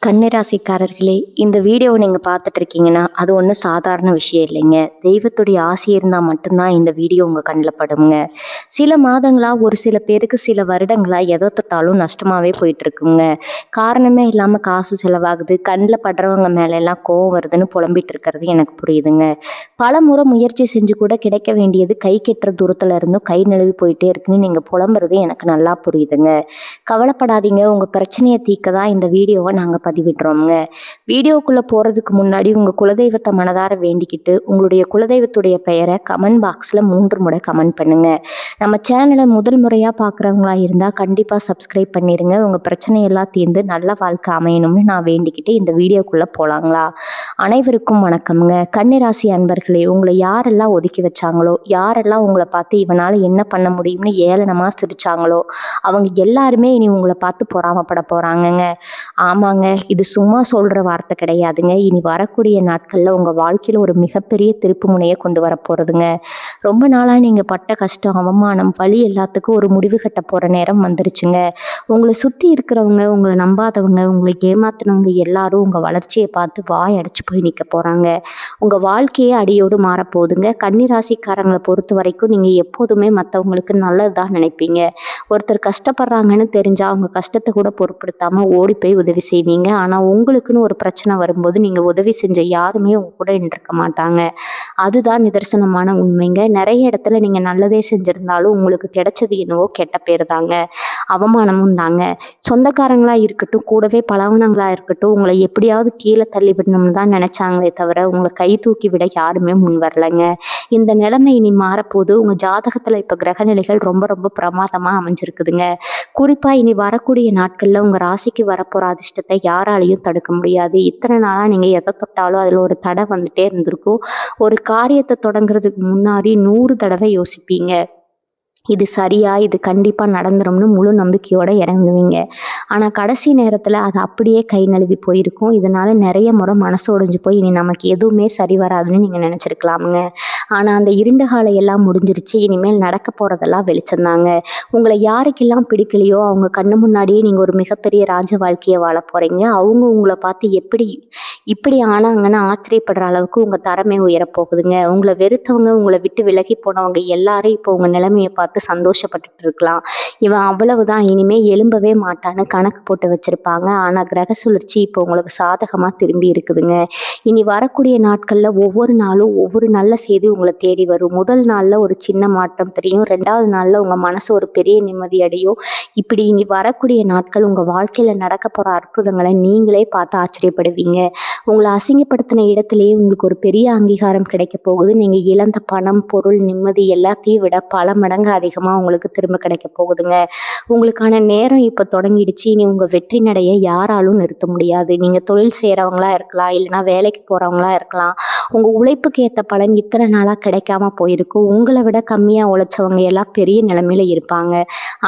கன்னிராசிக்காரர்களே, இந்த வீடியோவை நீங்க பார்த்துட்டு இருக்கீங்கன்னா, அது ஒண்ணும் சாதாரண விஷயம் இல்லைங்க. தெய்வத்துடைய ஆசி இருந்தா மட்டும்தான் இந்த வீடியோ உங்க கண்ல படுங்க. சில மாதங்களா, ஒரு சில பேருக்கு சில வருடங்களா எத தொட்டாலும் நஷ்டமாவே போயிட்டு இருக்குங்க. காரணமே இல்லாம காசு செலவாகுது, கண்ல படுறவங்க மேல எல்லாம் கோவம் வருதுன்னு புலம்பிட்டு இருக்கிறது எனக்கு புரியுதுங்க. பலமுறை முயற்சி செஞ்சு கூட கிடைக்க வேண்டியது கை கெட்டுற தூரத்துல இருந்தும் கை நழுவி போயிட்டே இருக்குன்னு நீங்க புலம்புறது எனக்கு நல்லா புரியுதுங்க. கவலைப்படாதீங்க, உங்க பிரச்சனையை தீர்க்க தான் இந்த வீடியோவை நாங்க பதிவிடுறோம்ங்க. வீடியோக்குள்ள போறதுக்கு முன்னாடி உங்க குலதெய்வத்தை மனதார வேண்டிக்கிட்டு உங்களுடைய குலதெய்வத்துடைய பெயரை கமெண்ட் பாக்ஸ்ல 3 முறை கமெண்ட் பண்ணுங்க. நம்ம சேனலை முதல் முறையா பார்க்குறவங்களா இருந்தா கண்டிப்பா சப்ஸ்கிரைப் பண்ணிருங்க. உங்க பிரச்சனையெல்லாம் தீர்ந்து நல்ல வாழ்க்கை அமையணும்னு நான் வேண்டிக்கிட்டு இந்த வீடியோக்குள்ள போலாங்களா? அனைவருக்கும் வணக்கம்ங்க. கன்னிராசி அன்பர்களே, உங்களை யாரெல்லாம் ஒதுக்கி வச்சாங்களோ, யாரெல்லாம் உங்களை பார்த்து இவனால என்ன பண்ண முடியும்னு ஏளனமா சிரிச்சாங்களோ, அவங்க எல்லாருமே இனி உங்களை பார்த்து பொறாமப்பட போறாங்கங்க. ஆமாங்க, இது சும்மா சொல்ற வார்த்தை கிடையாதுங்க. இனி வரக்கூடிய நாட்கள்ல உங்க வாழ்க்கையில ஒரு மிகப்பெரிய திருப்பு முனையை கொண்டு வர போறதுங்க. ரொம்ப நாளா நீங்க பட்ட கஷ்டம், அவமானம், பழி எல்லாத்துக்கும் ஒரு முடிவு கட்ட போற நேரம் வந்துருச்சுங்க. உங்களை சுத்தி இருக்கிறவங்க, உங்களை நம்பாதவங்க, உங்களை ஏமாத்தினவங்க எல்லாரும் உங்க வளர்ச்சியை பார்த்து வாய் அடைச்சு போய் நிக்க போறாங்க. உங்க வாழ்க்கையே அடியோடு மாறப்போகுதுங்க. கன்னிராசிக்காரங்களை பொறுத்த வரைக்கும் நீங்க எப்போதுமே மற்றவங்களுக்கு நல்லதுதான் நினைப்பீங்க. ஒருத்தர் கஷ்டப்படுறாங்கன்னு தெரிஞ்சா அவங்க கஷ்டத்தை கூட பொருட்படுத்தாம ஓடி போய் உதவி செய்வீங்க. ஆனா உங்களுக்குன்னு ஒரு பிரச்சனை வரும்போது நீங்க உதவி செஞ்ச யாருமே உங்க கூட நின்றுக்க மாட்டாங்க. அதுதான் நிதர்சனமான உண்மைங்க. நிறைய இடத்துல நீங்க நல்லதே செஞ்சிருந்தாலும் உங்களுக்கு கிடைச்சது என்னவோ கெட்ட பேர் தாங்க, அவமானமும் தாங்க. சொந்தக்காரங்களா இருக்கட்டும், கூடவே பழகுனங்களா இருக்கட்டும், உங்களை எப்படியாவது கீழே தள்ளி விடணும்னு தான் நினைச்சாங்களே தவிர உங்களை கை தூக்கி விட யாருமே முன் வரலைங்க. இந்த நிலைமை இனி மாறப்போது. உங்க ஜாதகத்துல இப்ப கிரகநிலைகள் ரொம்ப ரொம்ப பிரமாதமா அமைஞ்சிருக்குதுங்க. குறிப்பா இனி வரக்கூடிய நாட்கள்ல உங்க ராசிக்கு வரப்போற அதிர்ஷ்டத்தை யாராலையும் தடுக்க முடியாது. இத்தனை நாளா நீங்க எதை தொட்டாலும் அதுல ஒரு தடை வந்துட்டே இருந்திருக்கும். ஒரு காரியத்தை தொடங்குறதுக்கு முன்னாடி 100 தடவை யோசிப்பீங்க. இது சரியா, இது கண்டிப்பா நடந்துரும்னு முழு நம்பிக்கையோட இறங்குவீங்க. ஆனா கடைசி நேரத்துல அது அப்படியே கை நழுவி போயிருக்கும். இதனால நிறைய முறை மனசு உடைஞ்சு போய் இனி நமக்கு எதுவுமே சரி வராதுன்னு நீங்க நினைச்சிருக்கலாமுங்க. ஆனா அந்த இருண்ட காலம் எல்லாம் முடிஞ்சிருச்சு. இனிமேல் நடக்க போறதெல்லாம் வெளிச்சம்தாங்க. உங்களை யாருக்கெல்லாம் பிடிக்கலையோ அவங்க கண்ணு முன்னாடியே நீங்க ஒரு மிகப்பெரிய ராஜ வாழ்க்கையை வாழ போறீங்க. அவங்க உங்களை பார்த்து இப்படி ஆனாங்கன்னு ஆச்சரியப்படுற அளவுக்கு உங்க தரமே உயரப்போகுதுங்க. உங்களை வெறுத்தவங்க, உங்களை விட்டு விலகி போனவங்க எல்லாரும் இப்போ உங்க நிலைமையை பார்த்து சந்தோஷப்பட்டுட்டு இருக்கலாம். இவன் அவ்வளவுதான், இனிமே எழும்பவே மாட்டான்னு கணக்கு போட்டு வச்சிருப்பாங்க. ஆனா கிரக சுழற்சி இப்போ உங்களுக்கு சாதகமா திரும்பி இருக்குதுங்க. இனி வரக்கூடிய நாட்கள்ல ஒவ்வொரு நாளும் ஒவ்வொரு நல்ல செய்தி உங்களை தேடி வரும். முதல் நாள்ல ஒரு சின்ன மாற்றம் தெரியும். 2வது நாள்ல உங்க மனசு ஒரு பெரிய நிம்மதி அடையும். இப்படி இனி வரக்கூடிய நாட்கள் உங்க வாழ்க்கையில நடக்க போற அற்புதங்களை நீங்களே பார்த்து ஆச்சரியப்படுவீங்க. உங்களை அசிங்கப்படுத்தின இடத்திலேயே உங்களுக்கு ஒரு பெரிய அங்கீகாரம் கிடைக்க போகுது. நீங்க இழந்த பணம், பொருள், நிம்மதி எல்லாத்தையும் விட பல மடங்கு அதிகமா உங்களுக்கு திரும்ப கிடைக்க போகுதுங்க. உங்களுக்கான நேரம் இப்ப தொடங்கிடுச்சு. இனி உங்க வெற்றி நடைய யாராலும் நிறுத்த முடியாது. நீங்க தொழில் செய்யறவங்களா இருக்கலாம், இல்லைன்னா வேலைக்கு போறவங்களா இருக்கலாம். உங்க உழைப்புக்கு ஏத்த பலன் இத்தனை நாளா கிடைக்காம போயிருக்கும். உங்களை விட கம்மியா உழைச்சவங்க எல்லாம் பெரிய நிலைமையில இருப்பாங்க.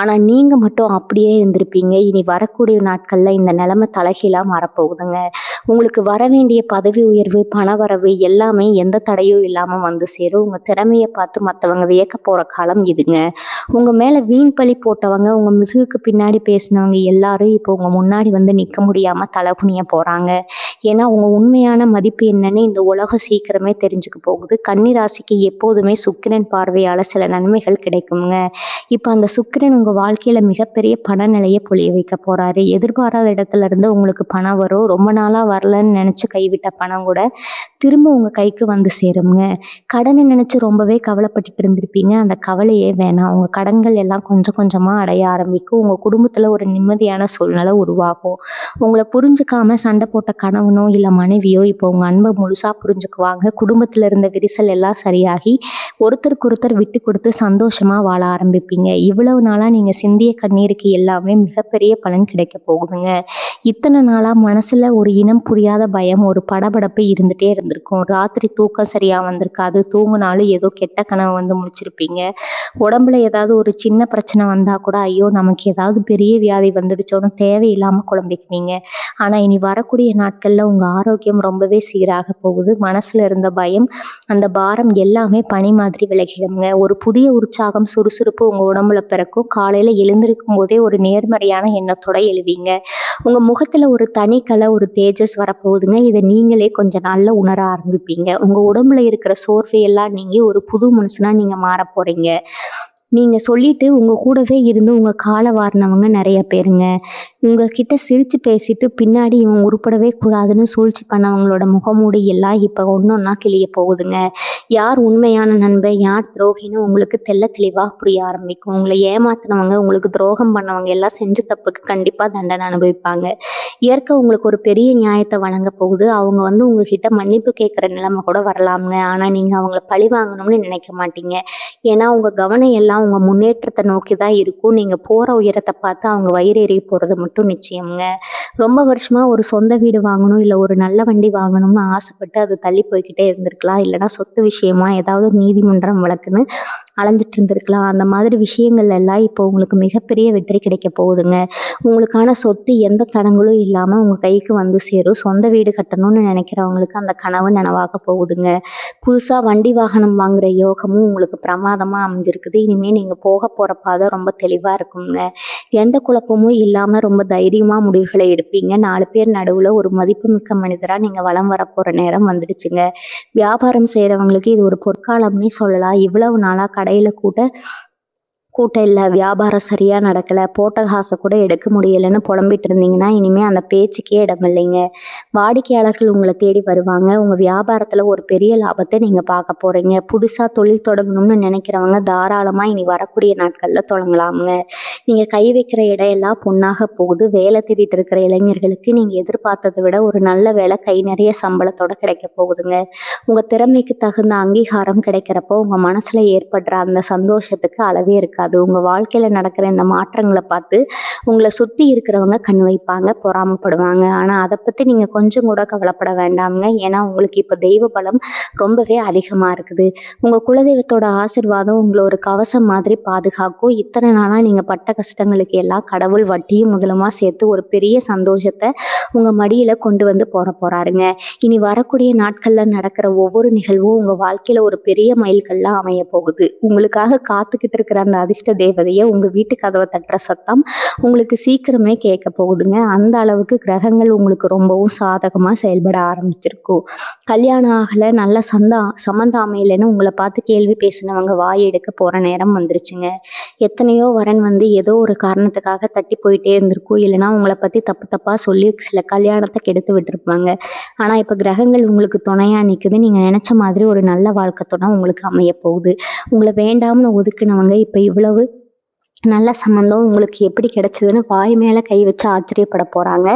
ஆனா நீங்க மட்டும் அப்படியே இருந்திருப்பீங்க. இனி வரக்கூடிய நாட்கள்ல இந்த நிலைமை தலைகீழா மாறப்போகுதுங்க. உங்களுக்கு வர வேண்டிய பதவி உயர்வு, பணவரவு எல்லாமே எந்த தடையும் இல்லாம வந்து சேரும். உங்க திறமையை பார்த்து மற்றவங்க வியக்க போற காலம் இதுங்க. உங்க மேல வீண் பழி போட்டவங்க, உங்க முதுகுக்கு பின்னாடி பேசினவங்க எல்லாரும் இப்போ உங்க முன்னாடி வந்து நிக்க முடியாம தலகுனிய போறாங்க. ஏன்னா உங்க உண்மையான மதிப்பு என்னன்னு இந்த உலகம் சீக்கிரமே தெரிஞ்சுக்க போகுது. கன்னிராசிக்கு எப்போதுமே சுக்கிரன் பார்வையால சில நன்மைகள் கிடைக்குங்க. இப்ப அந்த சுக்கிரன் உங்க வாழ்க்கையில மிகப்பெரிய பண நிலையை பொழிய வைக்க போறாரு. எதிர்பாராத இடத்துல இருந்து உங்களுக்கு பணம் வரும். ரொம்ப நாளா வரலன்னு நினைச்சு கைவிட்ட பணம் கூட திரும்ப உங்க கைக்கு வந்து சேருங்க. கடனை நினைச்சு ரொம்பவே கவலைப்பட்டுட்டு இருந்திருப்பீங்க. அந்த கவலையே வேணாம். உங்க கடன்கள் எல்லாம் கொஞ்சம் கொஞ்சமா அடைய ஆரம்பிக்கும். உங்க குடும்பத்துல ஒரு நிம்மதியான சூழ்நிலை உருவாகும். உங்களை புரிஞ்சுக்காம சண்டை போட்ட கணவனோ இல்ல மனைவியோ இப்போ உங்க அன்பை முழுசா புரிஞ்சுக்குவாங்க. குடும்பத்துல இருந்த விரிசல் எல்லாம் சரியாகி ஒருத்தருக்கு ஒருத்தர் விட்டு கொடுத்து சந்தோஷமா வாழ ஆரம்பிப்பீங்க. இவ்வளவு நாளா நீங்க சிந்திய கண்ணீருக்கு எல்லாமே மிகப்பெரிய பலன் கிடைக்க போகுதுங்க. இத்தனை நாளா மனசுல ஒரு இனம் புரியாத பயம், ஒரு படபடப்பு இருந்துட்டே இருந்திருக்கும். ராத்திரி தூக்கம் சரியா வந்திருக்காது. தூங்குனாலும் ஏதோ கெட்ட கனவு வந்து முடிச்சிருப்பீங்க. உடம்புல ஏதாவது ஒரு சின்ன பிரச்சனை வந்தா கூட ஐயோ நமக்கு ஏதாவது பெரிய வியாதி வந்துடுச்சோன்னு தேவையில்லாம குழம்பிக்குவீங்க. ஆனா இனி வரக்கூடிய நாட்கள்ல நாட்களில் உங்கள் ஆரோக்கியம் ரொம்பவே சீராக போகுது. மனசில் இருந்த பயம், அந்த பாரம் எல்லாமே பனி மாதிரி விலகிடுங்க. ஒரு புதிய உற்சாகம், சுறுசுறுப்பு உங்கள் உடம்புல பிறக்கும். காலையில் எழுந்திருக்கும் போதே ஒரு நேர்மறையான எண்ணத்தோட எழுவீங்க. உங்கள் முகத்தில் ஒரு தனி கலை, ஒரு தேஜஸ் வரப்போகுதுங்க. இதை நீங்களே கொஞ்ச நாளில் உணர ஆரம்பிப்பீங்க. உங்கள் உடம்புல இருக்கிற சோர்வையெல்லாம் நீங்கி ஒரு புது மனுஷனாக நீங்கள் மாற போகிறீங்க. நீங்கள் சொல்லிட்டு உங்கள் கூடவே இருந்து உங்கள் காலை வாரினவங்க நிறைய பேருங்க. உங்ககிட்ட சிரித்து பேசிட்டு பின்னாடி இவன் உருப்படவே கூடாதுன்னு சூழ்ச்சி பண்ணவங்களோட முகமூடி எல்லாம் இப்போ ஒன்றா கிளிய போகுதுங்க. யார் உண்மையான நண்பன், யார் துரோகின்னு உங்களுக்கு தெள்ள தெளிவாக புரிய ஆரம்பிக்கும். உங்களை ஏமாத்தினவங்க, உங்களுக்கு துரோகம் பண்ணவங்க எல்லாம் செஞ்ச தப்புக்கு கண்டிப்பாக தண்டனை அனுபவிப்பாங்க. இயற்கை உங்களுக்கு ஒரு பெரிய நியாயத்தை வழங்க போகுது. அவங்க உங்ககிட்ட மன்னிப்பு கேட்குற நிலைமை கூட வரலாமுங்க. ஆனால் நீங்கள் அவங்கள பழி வாங்கணும்னு நினைக்க மாட்டீங்க. ஏன்னா உங்கள் கவனம் எல்லாம் உங்கள் முன்னேற்றத்தை நோக்கி தான் இருக்கும். நீங்கள் போகிற உயரத்தை பார்த்து அவங்க வயிறு எறிய போகிறது மட்டும் நிச்சயம்ங்க. ரொம்ப வருஷமாக ஒரு சொந்த வீடு வாங்கணும், இல்லை ஒரு நல்ல வண்டி வாங்கணும்னு ஆசைப்பட்டு அது தள்ளி போய்கிட்டே இருந்திருக்கலாம். இல்லைனா சொத்து விஷயமா ஏதாவது நீதிமன்றம் வழக்குன்னு அலைஞ்சிட்டு இருந்திருக்கலாம். அந்த மாதிரி விஷயங்கள் எல்லாம் இப்போ உங்களுக்கு மிகப்பெரிய வெற்றி கிடைக்க போகுதுங்க. உங்களுக்கான சொத்து எந்த தடங்களும் இல்லாமல் உங்கள் கைக்கு வந்து சேரும். சொந்த வீடு கட்டணும்னு நினைக்கிறவங்களுக்கு அந்த கனவு நனவாக போகுதுங்க. புதுசாக வண்டி வாகனம் வாங்குகிற யோகமும் உங்களுக்கு பிரமாதமாக அமைஞ்சிருக்குது. இனிமேல் நீங்கள் போக போகிற பாதை ரொம்ப தெளிவாக இருக்குங்க. எந்த குழப்பமும் இல்லாமல் ரொம்ப தைரியமாக முடிவுகளை எடுப்பீங்க. 4 பேர் நடுவில் ஒரு மதிப்புமிக்க மனிதராக நீங்கள் வலம் வர போகிற நேரம் வந்துடுச்சுங்க. வியாபாரம் செய்கிறவங்களுக்கு இது ஒரு பொற்காலம்னே சொல்லலாம். இவ்வளவு நாளாக கடையில் கூட்டம் இல்லை, வியாபாரம் சரியாக நடக்கலை, போட்ட காசை கூட எடுக்க முடியலைன்னு புலம்பிட்டு இருந்தீங்கன்னா இனிமேல் அந்த பேச்சுக்கே இடம் இல்லைங்க. வாடிக்கையாளர்கள் உங்களை தேடி வருவாங்க. உங்கள் வியாபாரத்தில் ஒரு பெரிய லாபத்தை நீங்கள் பார்க்க போகிறீங்க. புதுசாக தொழில் தொடங்கணும்னு நினைக்கிறவங்க தாராளமாக இனி வரக்கூடிய நாட்களில் தொடங்கலாமுங்க. நீங்கள் கை வைக்கிற இடையெல்லாம் பொண்ணாக போகுது. வேலை தேடிட்டு இருக்கிற இளைஞர்களுக்கு நீங்கள் எதிர்பார்த்ததை விட ஒரு நல்ல வேலை கை நிறைய சம்பளத்தோட கிடைக்க போகுதுங்க. உங்கள் திறமைக்கு தகுந்த அங்கீகாரம் கிடைக்கிறப்போ உங்கள் மனசில் ஏற்படுற அந்த சந்தோஷத்துக்கு அளவே இருக்காது. உங்கள் வாழ்க்கையில் நடக்கிற இந்த மாற்றங்களை பார்த்து உங்களை சுற்றி இருக்கிறவங்க கண் வைப்பாங்க, பொறாமப்படுவாங்க. ஆனால் அதை பற்றி நீங்கள் கொஞ்சம் கூட கவலைப்பட வேண்டாமுங்க. ஏன்னா உங்களுக்கு இப்போ தெய்வ பலம் ரொம்பவே அதிகமாக இருக்குது. உங்கள் குலதெய்வத்தோட ஆசீர்வாதம் உங்களை ஒரு கவசம் மாதிரி பாதுகாக்கும். இத்தனை நாளாக நீங்கள் பட்ட கஷ்டங்களுக்கு எல்லாம் கடவுள் வட்டியும் முதலுமா சேர்த்து ஒரு பெரிய சந்தோஷத்தை உங்கள் மடியில் கொண்டு வந்து போகிறாருங்க. இனி வரக்கூடிய நாட்களில் நடக்கிற ஒவ்வொரு நிகழ்வும் உங்கள் வாழ்க்கையில் ஒரு பெரிய மைல்கல்லாம் அமைய போகுது. உங்களுக்காக காத்துக்கிட்டு இருக்கிற அந்த அதிர்ஷ்ட தேவதையை உங்கள் வீட்டு கதவை தட்டுற சத்தம் உங்களுக்கு சீக்கிரமே கேட்க போகுதுங்க. அந்த அளவுக்கு கிரகங்கள் உங்களுக்கு ரொம்பவும் சாதகமாக செயல்பட ஆரம்பிச்சிருக்கும். கல்யாணம் ஆகலை, நல்ல சம்மந்தம் அமையலைன்னு உங்களை பார்த்து கேள்வி பேசினவங்க வாய் எடுக்க போகிற நேரம் வந்துருச்சுங்க. எத்தனையோ வரன் ஏதோ ஒரு காரணத்துக்காக தட்டி போயிட்டே இருந்திருக்கும். இல்லைனா உங்களை பற்றி தப்பாக சொல்லி சில கல்யாணத்தை கெடுத்து விட்டுருப்பாங்க. ஆனால் இப்போ கிரகங்கள் உங்களுக்கு துணையாக நிற்குது. நீங்கள் நினச்ச மாதிரி ஒரு நல்ல வாழ்க்கை துணை உங்களுக்கு அமைய போகுது. உங்களை வேண்டாம்னு ஒதுக்குனவங்க இப்போ இவ்வளவு நல்ல சம்மந்தம் உங்களுக்கு எப்படி கிடைச்சதுன்னு வாய் மேலே கை வச்சு ஆச்சரியப்பட போகிறாங்க.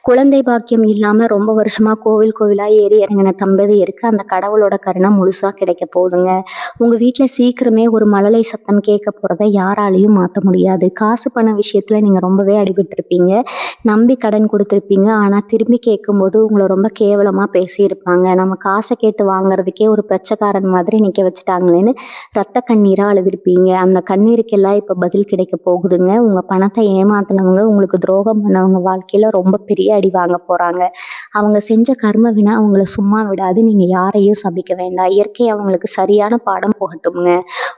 குழந்தை பாக்கியம் இல்லாமல் ரொம்ப வருஷமாக கோவிலாக ஏறி இறங்கின தம்பதியருக்கு அந்த கடவுளோட கருணை முழுசாக கிடைக்க போகுதுங்க. உங்கள் வீட்டில் சீக்கிரமே ஒரு மழலை சத்தம் கேட்க போகிறத யாராலையும் மாற்ற முடியாது. காசு பண விஷயத்தில் நீங்கள் ரொம்பவே அடிபட்டிருப்பீங்க. நம்பி கடன் கொடுத்துருப்பீங்க. ஆனால் திரும்பி கேட்கும்போது உங்களை ரொம்ப கேவலமாக பேசியிருப்பாங்க. நம்ம காசை கேட்டு வாங்குறதுக்கே ஒரு பிரச்சக்காரன் மாதிரி நிற்க வச்சுட்டாங்களேன்னு ரத்த கண்ணீராக அழுதுருப்பீங்க. அந்த கண்ணீருக்கெல்லாம் இப்போ பதில் கிடைக்க போகுதுங்க. உங்கள் பணத்தை ஏமாத்தினவங்க, உங்களுக்கு துரோகம் பண்ணவங்க வாழ்க்கையில் ரொம்ப பெரிய அடி வாங்க போகிறாங்க. அவங்க செஞ்ச கர்ம வினா அவங்கள சும்மா விடாது. நீங்கள் யாரையும் சபிக்க வேண்டாம். இயற்கை அவங்களுக்கு சரியான பாடம் புகட்டுங்க.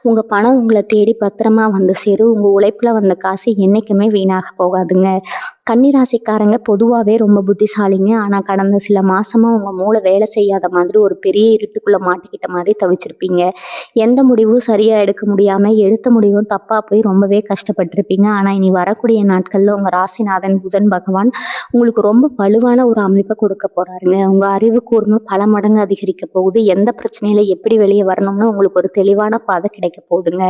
உங்கள் பணம் உங்களை தேடி பத்திரமா வந்து சேரும். உங்கள் உழைப்பில் வந்த காசு என்றைக்குமே வீணாக போகாதுங்க. கன்னிராசிக்காரங்க பொதுவாகவே ரொம்ப புத்திசாலிங்க. ஆனால் கடந்த சில மாதமாக உங்கள் மூளை வேலை செய்யாத மாதிரி ஒரு பெரிய இருட்டுக்குள்ளே மாட்டிக்கிட்ட மாதிரி தவிச்சிருப்பீங்க. எந்த முடிவும் சரியாக எடுக்க முடியாமல் எடுத்த முடிவும் தப்பாக போய் ரொம்பவே கஷ்டப்பட்டிருப்பீங்க. ஆனால் இனி வரக்கூடிய நாட்களில் உங்கள் ராசிநாதன் புதன் பகவான் உங்களுக்கு ரொம்ப வலுவான ஒரு அமைப்பை கொடுக்க போகிறாருங்க. உங்கள் அறிவு கூர்மை பல மடங்கு அதிகரிக்க போகுது. எந்த பிரச்சனையில் எப்படி வெளியே வரணும்னு உங்களுக்கு ஒரு தெளிவான பாதை கிடைக்க போகுதுங்க.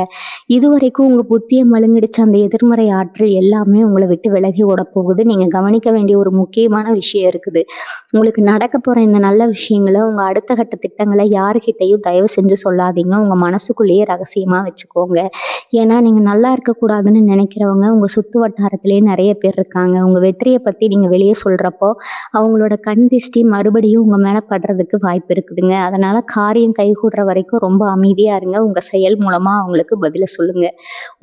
இதுவரைக்கும் உங்கள் புத்தியை மழுங்கிடுச்சு அந்த எதிர்மறை ஆற்றல் எல்லாமே உங்களை விட்டு விலகி ஓட போகுது. நீங்கள் கவனிக்க வேண்டிய ஒரு முக்கியமான விஷயம் இருக்குது. உங்களுக்கு நடக்க போகிற இந்த நல்ல விஷயங்களை, உங்கள் அடுத்த கட்ட திட்டங்களை யாருக்கிட்டையும் தயவு செஞ்சு சொல்லாதீங்க. உங்கள் மனசுக்குள்ளேயே ரகசியமாக வச்சுக்கோங்க. ஏன்னா நீங்கள் நல்லா இருக்கக்கூடாதுன்னு நினைக்கிறவங்க உங்கள் சுற்று வட்டாரத்திலே நிறைய பேர் இருக்காங்க. உங்கள் வெற்றியை பற்றி நீங்கள் வெளியே சொல்கிறப்போ அவங்களோட கண் திஷ்டி மறுபடியும் உங்கள் மேலே படுறதுக்கு வாய்ப்பு இருக்குதுங்க. அதனால் காரியம் கைகூடுற வரைக்கும் ரொம்ப அமைதியாக இருங்க. உங்கள் செயல் மூலமாக அவங்களுக்கு பதிலை சொல்லுங்கள்.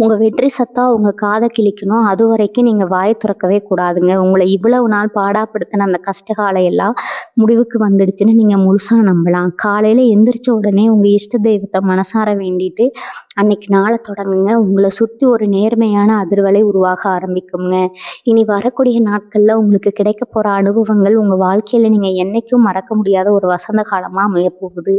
உங்கள் வெற்றி சத்தம் உங்கள் காதை கிழிக்கணும். அது வரைக்கும் நீங்கள் வாய் திறக்கவே கூடாதுங்க. உங்கள இவ்வளவு நாள் பாடாப்படுத்தின அந்த கஷ்டகாலம் எல்லாம் முடிவுக்கு வந்துடுச்சுன்னு நீங்க முழுசா நம்பலாம். காலையில எந்திரிச்ச உடனே உங்க இஷ்ட தெய்வத்த மனசார வேண்டிட்டு அன்னைக்கு நாள தொடங்குங்க. உங்கள சுத்தி ஒரு நேர்மையான அதிர்வலை உருவாக ஆரம்பிக்குங்க. இனி வரக்கூடிய நாட்கள்ல உங்களுக்கு கிடைக்க போற அனுபவங்கள் உங்க வாழ்க்கையில நீங்க என்னைக்கும் மறக்க முடியாத ஒரு வசந்த காலமா அமையப் போகுது.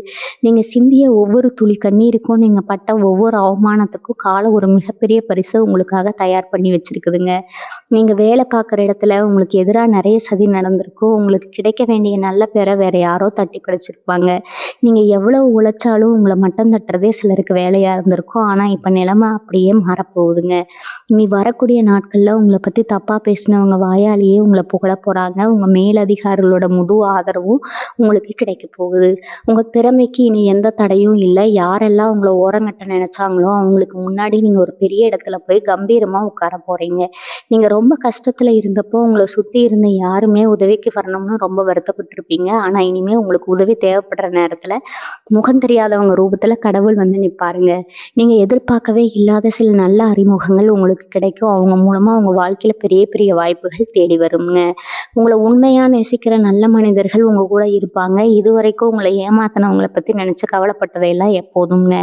நீங்க சிந்திய ஒவ்வொரு துளி கண்ணீருக்கும், நீங்க பட்ட ஒவ்வொரு அவமானத்துக்கும் காலம் ஒரு மிகப்பெரிய பரிசு உங்களுக்காக தயார் பண்ணி வச்சிருக்குதுங்க. நீங்க வேலை பார்க்குற இடத்துல உங்களுக்கு எதிரா நிறைய சதி நடந்திருக்கும். உங்களுக்கு கிடைக்க வேண்டிய நல்ல பேரை வேற யாரோ தட்டி பறிச்சிருப்பாங்க. நீங்க எவ்வளவு உழைச்சாலும் உங்கள மட்டம் தட்டுறதே சிலருக்கு வேலையா இருந்திருக்கும். ஆனா இப்ப நிலைமை அப்படியே மாறப்போகுதுங்க. இனி வரக்கூடிய நாட்கள்ல உங்களை பத்தி தப்பா பேசினவங்க வாயாலேயே உங்களை புகழ போறாங்க. உங்க மேலதிகாரிகளோட முழு ஆதரவும் உங்களுக்கு கிடைக்க போகுது. உங்க திறமைக்கு இனி எந்த தடையும் இல்லை. யாரெல்லாம் உங்களை ஓரங்கட்ட நினைச்சாங்களோ அவங்களுக்கு முன்னாடி நீங்க ஒரு பெரிய இடத்துல போய் கம்பீரமா உட்கார போறீங்க. நீங்க ரொம்ப கஷ்டத்துல இருந்தப்போ உங்களை சுத்தி இருந்த யாருமே உதவிக்கு வரணும்னு ரொம்ப வருத்தப்பட்டிருப்பீங்க. ஆனா இனிமே உங்களுக்கு உதவி தேவைப்படுற நேரத்துல முகம் தெரியாதவங்க ரூபத்துல கடவுள் வந்து நிப்பாருங்க. நீங்க எதிர்பார்க்கவே இல்லாத சில நல்ல அறிமுகங்கள் உங்களுக்கு கிடைக்கும். அவங்க மூலமா உங்க வாழ்க்கையில பெரிய பெரிய வாய்ப்புகள் தேடி வருங்க. உங்களை உண்மையா நேசிக்கிற நல்ல மனிதர்கள் உங்க கூட இருப்பாங்க. இதுவரைக்கும் உங்களை ஏமாத்தினவங்களை பத்தி நினைச்சு கவலைப்பட்டதையெல்லாம் எப்போதுங்க.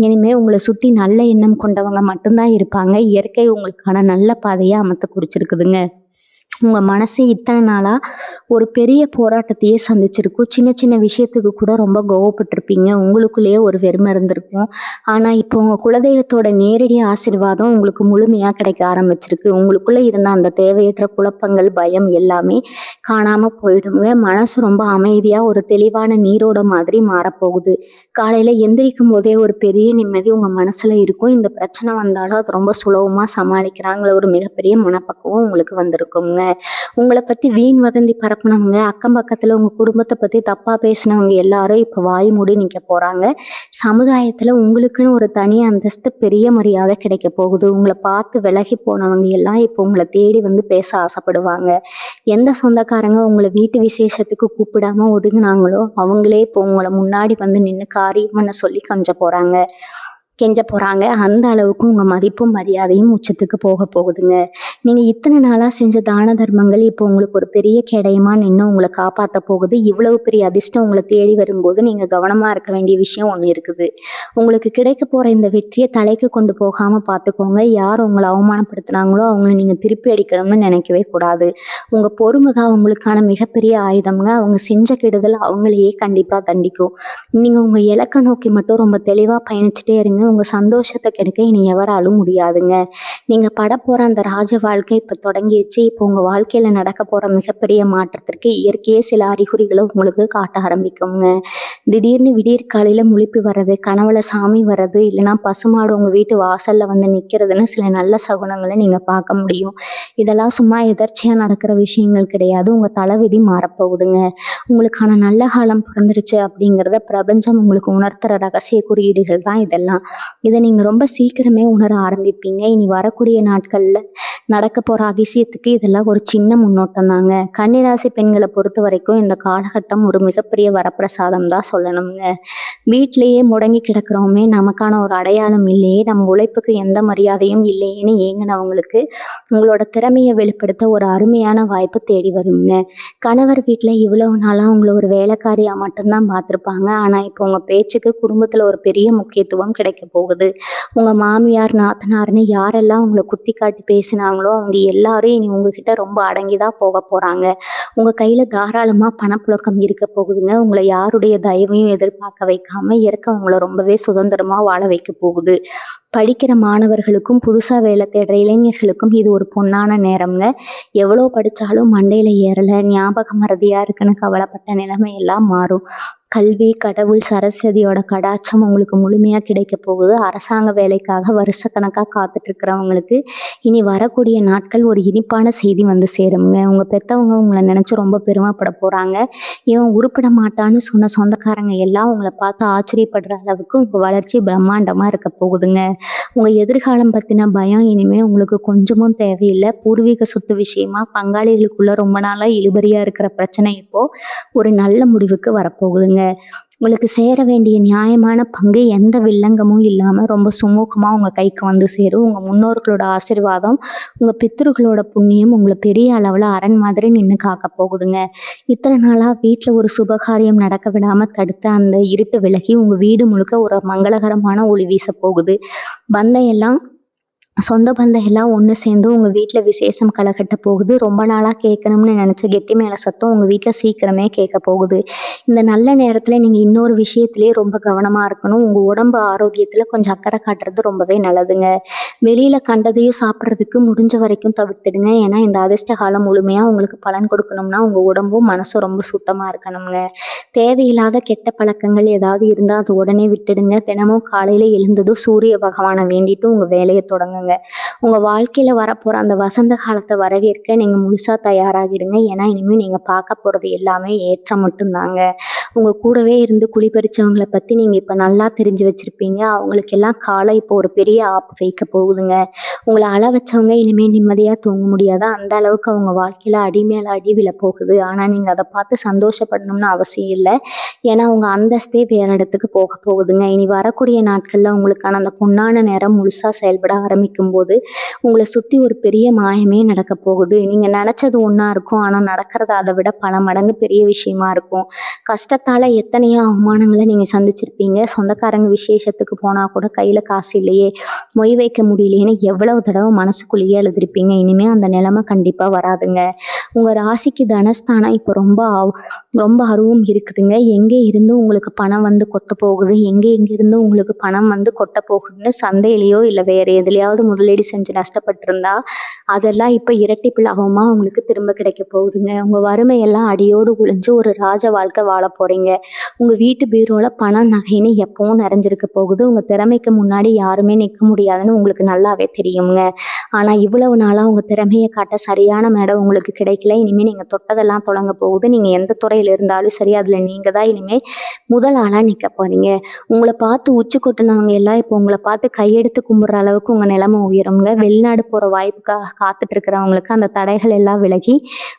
இனிமே உங்களை சுத்தி நல்ல எண்ணம் கொண்டவங்க மட்டும்தான் இருப்பாங்க. இயற்கை உங்களுக்கான நல்ல பாதையை அமைத்து குறிச்சிருக்குதுங்க. உங்க மனசு இத்தனை நாளா ஒரு பெரிய போராட்டத்தையே சந்திச்சிருக்கும். சின்ன சின்ன விஷயத்துக்கு கூட ரொம்ப கோவப்பட்டிருப்பீங்க. உங்களுக்குள்ளேயே ஒரு வெறுமை இருந்திருக்கும். ஆனா இப்போ உங்க குலதெய்வத்தோட நேரடி ஆசீர்வாதம் உங்களுக்கு முழுமையா கிடைக்க ஆரம்பிச்சிருக்கு. உங்களுக்குள்ள இருந்த அந்த தேவையற்ற குழப்பங்கள், பயம் எல்லாமே காணாம போயிடுங்க. மனசு ரொம்ப அமைதியா ஒரு தெளிவான நீரோட மாதிரி மாறப்போகுது. காலையில எந்திரிக்கும் போதே ஒரு பெரிய நிம்மதி உங்க மனசுல இருக்கும். இந்த பிரச்சனை வந்தாலும் அது ரொம்ப சுலபமா சமாளிக்கிறாங்கள ஒரு மிகப்பெரிய மனப்பக்குவம் உங்களுக்கு வந்திருக்குங்க. உங்களை பத்தி வீண் வதந்தி பரப்புனவங்க, அக்கம் பக்கத்துல உங்க குடும்பத்தை பத்தி தப்பா பேசினவங்க எல்லாரும் இப்ப வாய் மூடி நிக்க போறாங்க. சமுதாயத்துல உங்களுக்குன்னு ஒரு தனி அந்தஸ்து, பெரிய மரியாதை கிடைக்க போகுது. உங்களை பார்த்து விலகி போனவங்க எல்லாம் இப்போ உங்களை தேடி வந்து பேச ஆசைப்படுவாங்க. எந்த சொந்தக்காரங்க உங்களை வீட்டு விசேஷத்துக்கு கூப்பிடாம ஒதுங்கினாங்களோ அவங்களே இப்போ உங்களை முன்னாடி வந்து நின்று காரியம் பண்ண சொல்லி கெஞ்ச போறாங்க. அந்த அளவுக்கு உங்க மதிப்பும் மரியாதையும் உச்சத்துக்கு போக போகுதுங்க. நீங்க இத்தனை நாளா செஞ்ச தான தர்மங்கள் இப்போ உங்களுக்கு ஒரு பெரிய கேடயமா நின்று உங்களை காப்பாற்ற போகுது. இவ்வளவு பெரிய அதிர்ஷ்டம் உங்களை தேடி வரும்போது நீங்க கவனமா இருக்க வேண்டிய விஷயம் ஒண்ணு இருக்குது. உங்களுக்கு கிடைக்க போற இந்த வெற்றியை தலைக்கு கொண்டு போகாம பார்த்துக்கோங்க. யார் உங்களை அவமானப்படுத்தினாங்களோ அவங்கள நீங்க திருப்பி அடிக்கணும்னு நினைக்கவே கூடாது. உங்க பொறுமை தான் உங்களுக்கான மிகப்பெரிய ஆயுதம்ங்க. அவங்க செஞ்ச கெடுதல் அவங்களையே கண்டிப்பா தண்டிக்கும். நீங்க உங்க இலக்கை நோக்கி மட்டும் ரொம்ப தெளிவா பயணிச்சுட்டே இருங்க. உங்க சந்தோஷத்தை கெடுக்க இனி எவராலும் முடியாதுங்க. நீங்க பட போற அந்த ராஜ வாழ்க்கை இப்ப தொடங்கிடுச்சு. இப்போ உங்க வாழ்க்கையில நடக்க போற மிகப்பெரிய மாற்றத்திற்கு இயற்கையே சில அறிகுறிகளை உங்களுக்கு காட்ட ஆரம்பிக்குங்க. திடீர்னு விடியற் காலையில முழிப்பு வர்றது, கனவுல சாமி வர்றது, இல்லைன்னா பசுமாடு உங்க வீட்டு வாசல்ல வந்து நிக்கிறதுன்னு சில நல்ல சகுனங்களை நீங்க பார்க்க முடியும். இதெல்லாம் சும்மா எதர்ச்சியா நடக்கிற விஷயங்கள் கிடையாது. உங்க தலைவிதி மாறப்போகுதுங்க. உங்களுக்கான நல்ல காலம் பிறந்துருச்சு அப்படிங்கிறத பிரபஞ்சம் உங்களுக்கு உணர்த்துற ரகசிய குறியீடுகள் தான் இதெல்லாம். இதை நீங்க ரொம்ப சீக்கிரமே உணர ஆரம்பிப்பீங்க. இனி வரக்கூடிய நாட்கள்ல நடக்க போற அதிசயத்துக்கு இதெல்லாம் ஒரு சின்ன முன்னோட்டம் தாங்க. கன்னிராசி பெண்களை பொறுத்த வரைக்கும் இந்த காலகட்டம் ஒரு மிகப்பெரிய வரப்பிரசாதம் தான் சொல்லணுங்க. வீட்டிலேயே முடங்கி கிடக்கிறோமே, நமக்கான ஒரு அடையாளம் இல்லையே, நம்ம உழைப்புக்கு எந்த மரியாதையும் இல்லையேன்னு ஏங்கினவங்களுக்கு உங்களோட திறமையை வெளிப்படுத்த ஒரு அருமையான வாய்ப்பு தேடி வருங்க. கணவர் வீட்டில் இவ்வளவு நாளாக உங்களை ஒரு வேலைக்காரியா மட்டும்தான் பார்த்துருப்பாங்க. ஆனால் இப்போ உங்கள் பேச்சுக்கு குடும்பத்தில் ஒரு பெரிய முக்கியத்துவம் கிடைக்க போகுது. உங்கள் மாமியார், நாத்தனார்னு யாரெல்லாம் உங்களை குத்தி காட்டி பேசினாங்களோ அவங்க எல்லாரும் இனி உங்ககிட்ட ரொம்ப அடங்கி தான் போக போகிறாங்க. உங்கள் கையில் தாராளமாக பணப்புழக்கம் இருக்க போகுதுங்க. உங்களை யாருடைய தயவையும் எதிர்பார்க்க வைக்காம இயற்கை உங்களை ரொம்பவே சுதந்திரமாக வாழ வைக்க போகுது. படிக்கிற மாணவர்களுக்கும் புதுசாக வேலை தேடுற இளைஞர்களுக்கும் இது ஒரு பொன்னான நேரம்ங்க. எவ்வளோ படித்தாலும் மண்டையில் ஏறலை, ஞாபக மறதியாக இருக்குன்னு கவலைப்பட்ட நிலைமையெல்லாம் மாறும். கல்வி, கடவுள், சரஸ்வதியோட கடாட்சம் உங்களுக்கு முழுமையாக கிடைக்க போகுது. அரசாங்க வேலைக்காக வருஷக்கணக்காக காத்துட்டு இருக்கிறவங்களுக்கு இனி வரக்கூடிய நாட்கள் ஒரு இனிப்பான செய்தி வந்து சேருங்க. உங்கள் பெற்றவங்க உங்களை நினச்சி ரொம்ப பெருமைப்பட போகிறாங்க. இவன் உருப்பட மாட்டான்னு சொன்ன சொந்தக்காரங்க எல்லாம் உங்களை பார்த்து ஆச்சரியப்படுற அளவுக்கு உங்கள் வளர்ச்சி பிரம்மாண்டமாக இருக்க போகுதுங்க. உங்கள் எதிர்காலம் பற்றின பயம் இனிமேல் உங்களுக்கு கொஞ்சமும் தேவையில்லை. பூர்வீக சொத்து விஷயமா பங்காளிகளுக்குள்ள ரொம்ப நாளாக இழுபறியாக இருக்கிற பிரச்சனை இப்போது ஒரு நல்ல முடிவுக்கு வரப்போகுதுங்க. உங்களுக்கு சேர வேண்டிய நியாயமான பங்கு எந்த வில்லங்கமும் இல்லாமல் ரொம்ப சுமூகமாக உங்கள் கைக்கு வந்து சேரும். உங்கள் முன்னோர்களோட ஆசீர்வாதம், உங்கள் பித்ருக்களோட புண்ணியம் உங்களை பெரிய அளவில் அரண் மாதிரி நின்று காக்க போகுதுங்க. இத்தனை நாளாக வீட்டில் ஒரு சுபகாரியம் நடக்க விடாமல் தடுத்த அந்த இருட்டு விலகி உங்கள் வீடு முழுக்க ஒரு மங்களகரமான ஒளி வீச போகுது. பந்தம் எல்லாம் சொந்த பந்தம் எல்லாம் ஒன்று சேர்ந்து உங்கள் வீட்டில் விசேஷம் களை கட்ட போகுது. ரொம்ப நாளாக கேட்கணும்னு நினச்ச கெட்டி மேலே சத்தம் உங்கள் வீட்டில் சீக்கிரமே கேட்க போகுது. இந்த நல்ல நேரத்தில் நீங்கள் இன்னொரு விஷயத்துலேயே ரொம்ப கவனமாக இருக்கணும். உங்கள் உடம்பு ஆரோக்கியத்தில் கொஞ்சம் அக்கறை காட்டுறது ரொம்பவே நல்லதுங்க. வெளியில் கண்டதையும் சாப்பிட்றதுக்கு முடிஞ்ச வரைக்கும் தவிர்த்துடுங்க. ஏன்னா இந்த அதிர்ஷ்ட காலம் முழுமையாக உங்களுக்கு பலன் கொடுக்கணும்னா உங்கள் உடம்பும் மனசும் ரொம்ப சுத்தமாக இருக்கணுங்க. தேவையில்லாத கெட்ட பழக்கங்கள் ஏதாவது இருந்தால் அது உடனே விட்டுடுங்க. தினமும் காலையில் எழுந்ததும் சூரிய பகவானை வேண்டிட்டு உங்கள் வேலையை தொடங்குங்க. உங்கள் வாழ்க்கையில் வரப்போகிற அந்த வசந்த காலத்தை வரவேற்க நீங்கள் முழுசாக தயாராகிடுங்க. ஏன்னா இனிமேல் நீங்கள் பார்க்க போகிறது எல்லாமே ஏற்றம் மட்டும்தாங்க. உங்கள் கூடவே இருந்து குளிப்பறிச்சவங்களை பற்றி நீங்கள் இப்போ நல்லா தெரிஞ்சு வச்சுருப்பீங்க. அவங்களுக்கெல்லாம் காலம் இப்போ ஒரு பெரிய ஆப்பு வைக்க போகுதுங்க. உங்களை அள வச்சவங்க இனிமேல் நிம்மதியாக தூங்க முடியாது. அந்த அளவுக்கு அவங்க வாழ்க்கையில் அடி மேலே அடி விழ போகுது. ஆனால் நீங்கள் அதை பார்த்து சந்தோஷப்படணும்னு அவசியம் இல்லை. ஏன்னா உங்கள் அந்தஸ்தே வேறு இடத்துக்கு போக போகுதுங்க. இனி வரக்கூடிய நாட்களில் உங்களுக்கான அந்த பொன்னான நேரம் முழுசாக செயல்பட ஆரம்பிக்கும் போது உங்களை சுற்றி ஒரு பெரிய மாயமே நடக்க போகுது. நீங்கள் நினச்சது ஒன்றா இருக்கும், ஆனால் நடக்கிறது அதை விட பல மடங்கு பெரிய விஷயமா இருக்கும். கஷ்டத்தால் எத்தனையோ அவமானங்களை நீங்கள் சந்திச்சிருப்பீங்க. சொந்தக்காரங்க விசேஷத்துக்கு போனால் கூட கையில் காசு இல்லையே, மொய் வைக்க முடியலையேன்னு எவ்வளவு தடவை மனசுக்குள்ளேயே எழுதிருப்பீங்க. இனிமேல் அந்த நிலைமை கண்டிப்பாக வராதுங்க. உங்கள் ராசிக்கு தனஸ்தானம் இப்போ ரொம்ப அருவும் இருக்குதுங்க. எங்கே இருந்து உங்களுக்கு பணம் வந்து கொத்த போகுது, எங்கேருந்து உங்களுக்கு பணம் வந்து கொட்ட போகுதுன்னு சந்தையிலையோ இல்லை வேறு எதுலையாவது முதலீடு செஞ்சு நஷ்டப்பட்டிருந்தா அதெல்லாம் இப்போ இரட்டிப்பு லாபமாக உங்களுக்கு திரும்ப கிடைக்க போகுதுங்க. உங்கள் வறுமையெல்லாம் அடியோடு ஒழிஞ்சு ஒரு ராஜ வாழ்க்கை வாழ போகிறீங்க. உங்கள் வீட்டு பீரோவில் பணம் நகைன்னு எப்பவும் நிறைஞ்சிருக்க போகுது. உங்கள் திறமைக்கு முன்னாடி யாருமே நிற்க முடியாதுன்னு உங்களுக்கு நல்லாவே தெரியுங்க. ஆனால் இவ்வளவு நாளாக உங்கள் திறமையை காட்ட சரியான மேடம் உங்களுக்கு கிடைக்கல. இனிமேல் நீங்கள் தொட்டதெல்லாம் தொடங்க போகுது. நீங்கள் எந்த துறையில் இருந்தாலும் சரி, அதில் நீங்கள் தான் இனிமேல் முதல் ஆளாக நிற்க போகிறீங்க. உங்களை பார்த்து உச்சி கொட்டினவங்க எல்லாம் இப்போ உங்களை பார்த்து கையெடுத்து கும்பிட்ற அளவுக்கு உங்கள் நிலைமை உயருங்க. வெளிநாடு போகிற வாய்ப்புக்காக காத்துட்டு இருக்கிறவங்களுக்கு அந்த தடைகள் எல்லாம் விலகி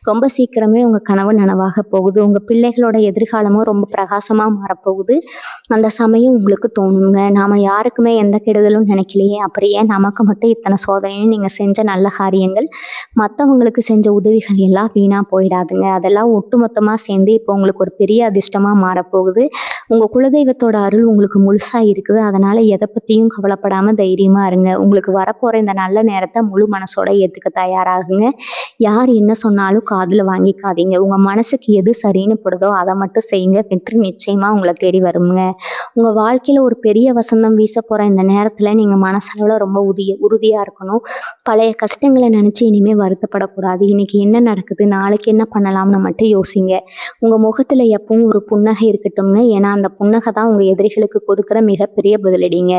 ரொம்ப சீக்கிரமே உங்கள் கனவு நனவாக போகுது. உங்கள் பிள்ளைகளோட எதிர்காலமும் ரொம்ப பிரகாசமாக மாறப்போகுது. அந்த சமயம் உங்களுக்கு தோணுங்க, நாம் யாருக்குமே எந்த கெடுதலும் நினைக்கலையே, அப்புறம் ஏன் நமக்கு மட்டும் இத்தனை சோதனையும் நீங்கள் செஞ்ச நல்ல காரியங்கள் மற்றவங்களுக்கு செஞ்ச உதவிகள் எல்லாம் வீணாக போயிடாதுங்க. அதெல்லாம் ஒட்டுமொத்தமாக சேர்ந்து இப்போ உங்களுக்கு ஒரு பெரிய அதிர்ஷ்டமாக மாறப்போகுது. உங்கள் குலதெய்வத்தோட அருள் உங்களுக்கு முழுசாக இருக்குது. அதனால் எதை பற்றியும் கவலைப்படாமல் தைரியமாக இருங்க. உங்களுக்கு வரப்போகிற இந்த நல்ல நேரத்தை முழு மனசோட ஏற்றுக்க தயாராகுங்க. யார் என்ன சொன்னாலும் காதில் வாங்கிக்காதீங்க. உங்கள் மனசுக்கு எது சரின்னு படுதோ அதை மட்டும் செய்யுங்க. வெற்றி நிச்சயமாக உங்களை தேடி வருங்க. உங்கள் வாழ்க்கையில் ஒரு பெரிய வசந்தம் வீச போகிற இந்த நேரத்தில் நீங்கள் மனசளவில் ரொம்ப உறுதியாக இருக்கணும். பழைய கஷ்டங்களை நினச்சி இனிமேல் வருத்தப்படக்கூடாது. இன்றைக்கி என்ன நடக்குது, நாளைக்கு என்ன பண்ணலாம்னு மட்டும் யோசிங்க. உங்கள் முகத்தில் எப்பவும் ஒரு புன்னகை இருக்கட்டும்ங்க. ஏன்னா அந்த புன்னகை தான் உங்கள் எதிரிகளுக்கு கொடுக்குற மிகப்பெரிய பதிலடிங்க.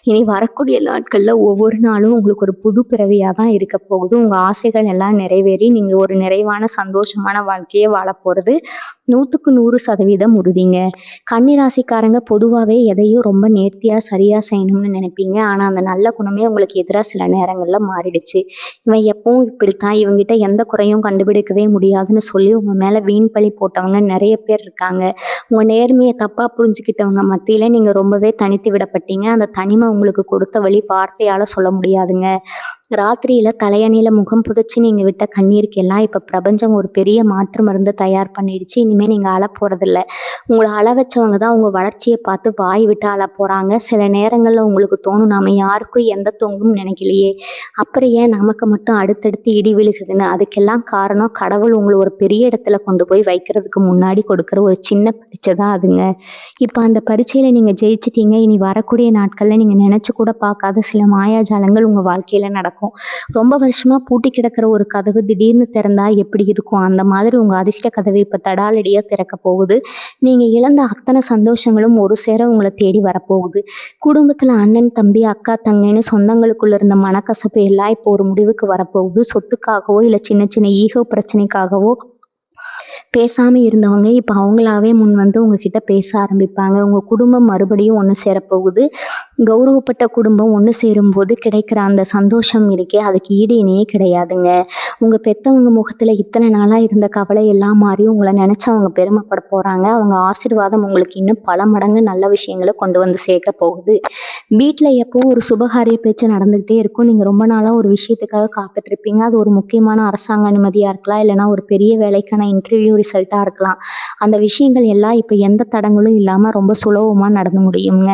இனி வரக்கூடிய நாட்களில் ஒவ்வொரு நாளும் உங்களுக்கு ஒரு புது பிறவியாக தான் இருக்க போகுது. உங்கள் ஆசைகள் எல்லாம் நிறைவேறி நீங்கள் ஒரு நிறைவான சந்தோஷமான வாழ்க்கையை வாழ போகிறது 100க்கு 100% உறுதிங்க. கன்னிராசிக்காரங்க பொதுவாகவே எதையும் ரொம்ப நேர்த்தியாக சரியாக செய்யணும்னு நினைப்பீங்க. ஆனால் அந்த நல்ல குணமே உங்களுக்கு எதிராக சில நேரங்களில் மாறிடுச்சு. இவன் எப்பவும் இப்படித்தான், இவங்கிட்ட எந்த குறையும் கண்டுபிடிக்கவே முடியாதுன்னு சொல்லி உங்கள் மேலே வீண் பழி போட்டவங்க நிறைய பேர் இருக்காங்க. உங்கள் நேர்மையை தப்பாக புரிஞ்சுக்கிட்டவங்க மத்தியில் நீங்கள் ரொம்பவே தனித்து விடப்பட்டீங்க. அந்த தனிமை உங்களுக்கு கொடுத்த வழி வார்த்தையால் சொல்ல முடியாதுங்க. ராத்திரியில் தலையணியில் முகம் புதைச்சி நீங்கள் விட்ட கண்ணீருக்கெல்லாம் இப்போ பிரபஞ்சம் ஒரு பெரிய மாற்று மருந்து தயார் பண்ணிடுச்சு. இனிமேல் நீங்கள் அழ போகிறதில்ல. உங்களை அழ வச்சவங்க தான் உங்கள் வளர்ச்சியை பார்த்து வாய் விட்டு அழ போகிறாங்க. சில நேரங்களில் உங்களுக்கு தோணும், நாம் யாருக்கும் எந்த தொங்கும் நினைக்கலையே, அப்புறம் ஏன் நமக்கு மட்டும் அடுத்தடுத்து இடி விழுகுதுன்னு. அதுக்கெல்லாம் காரணம் கடவுள் உங்களை ஒரு பெரிய இடத்துல கொண்டு போய் வைக்கிறதுக்கு முன்னாடி கொடுக்குற ஒரு சின்ன பரீட்சை தான் அதுங்க. இப்போ அந்த பரீட்சையில் நீங்கள் ஜெயிச்சிட்டீங்க. இனி வரக்கூடிய நாட்களில் நீங்கள் நினச்சி கூட பார்க்காத சில மாயாஜாலங்கள் உங்கள் வாழ்க்கையில் நடக்கும். ரொம்ப வருஷமாக பூட்டி கிடக்கிற ஒரு கதவு திடீர்னு திறந்தா எப்படி இருக்கும், அந்த மாதிரி உங்கள் அதிர்ஷ்ட கதவை இப்போ தடாலடியாக திறக்க போகுது. நீங்கள் இழந்த அத்தனை சந்தோஷங்களும் ஒரு சேர உங்களை தேடி வரப்போகுது. குடும்பத்தில் அண்ணன் தம்பி அக்கா தங்கைன்னு சொந்தங்களுக்குள்ள இருந்த மனக்கசப்பு எல்லாம் இப்போ ஒரு முடிவுக்கு வரப்போகுது. சொத்துக்காகவோ இல்லை சின்ன சின்ன ஈகோ பிரச்சனைக்காகவோ பேசாமல் இருந்தவங்க இப்போ அவங்களாவே முன் வந்து உங்ககிட்ட பேச ஆரம்பிப்பாங்க. உங்கள் குடும்பம் மறுபடியும் ஒன்று சேரப்போகுது. கௌரவப்பட்ட குடும்பம் ஒன்று சேரும்போது கிடைக்கிற அந்த சந்தோஷம் இருக்கே, அதுக்கு ஈடு இணையே கிடையாதுங்க. உங்கள் பெற்றவங்க முகத்தில் இத்தனை நாளாக இருந்த கவலை எல்லாம் மாறி உங்களை நினச்சி அவங்க பெருமைப்பட போகிறாங்க. அவங்க ஆசீர்வாதம் உங்களுக்கு இன்னும் பல மடங்கு நல்ல விஷயங்களை கொண்டு வந்து சேர்க்க போகுது. வீட்டில் எப்போ ஒரு சுபகாரிய பேச்சு நடந்துக்கிட்டே இருக்கும். நீங்கள் ரொம்ப நாளாக ஒரு விஷயத்துக்காக காத்துட்ருப்பீங்க. அது ஒரு முக்கியமான அரசாங்க அனுமதியாக இருக்கலாம், இல்லைனா ஒரு பெரிய வேலைக்கான இன்டர்வியூ ரிசல்ட்டாக இருக்கலாம். அந்த விஷயங்கள் எல்லாம் இப்போ எந்த தடங்களும் இல்லாமல் ரொம்ப சுலபமாக நடந்து முடியுங்க.